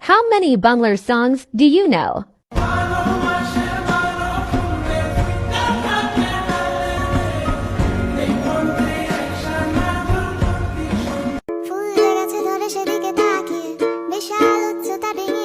How many Bangla songs do you know? ফুল গাছে ধরে সেদিকে তাকিয়ে বিশাল উচ্চতা ডিঙিয়ে